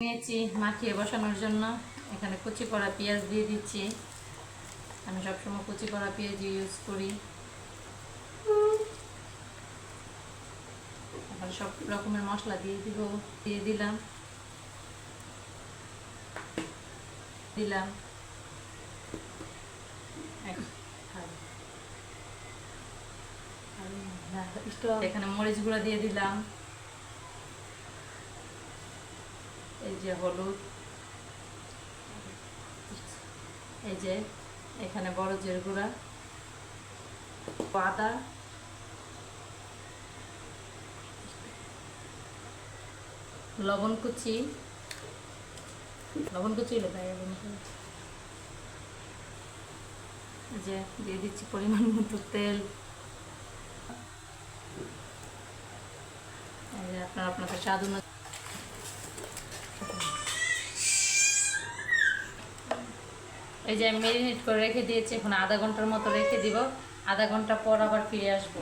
নিয়েছি মাখিয়ে বসানোর জন্য। এখানে কুচি করা পেঁয়াজ দিয়ে দিচ্ছি। আমি সবসময় কুচি করা পেঁয়াজ ইউজ করি। এখন সব রকমের মশলা দিয়ে দিলাম এখানে মরিচ গুঁড়া দিয়ে দিলাম, এই যে হলুদ, এই যে এখানে বড় জিরে গুঁড়া, আদা, লবণ কুচি যে দিয়ে দিচ্ছি পরিমাণ মতো তেল। আপনাদের স্বাদ অনুযায়ী এই যে আমি ম্যারিনেট করে রেখে দিয়েছি। এখন আধা ঘন্টার মতো রেখে দিব। আধা ঘন্টা পর আবার ফিরে আসবো।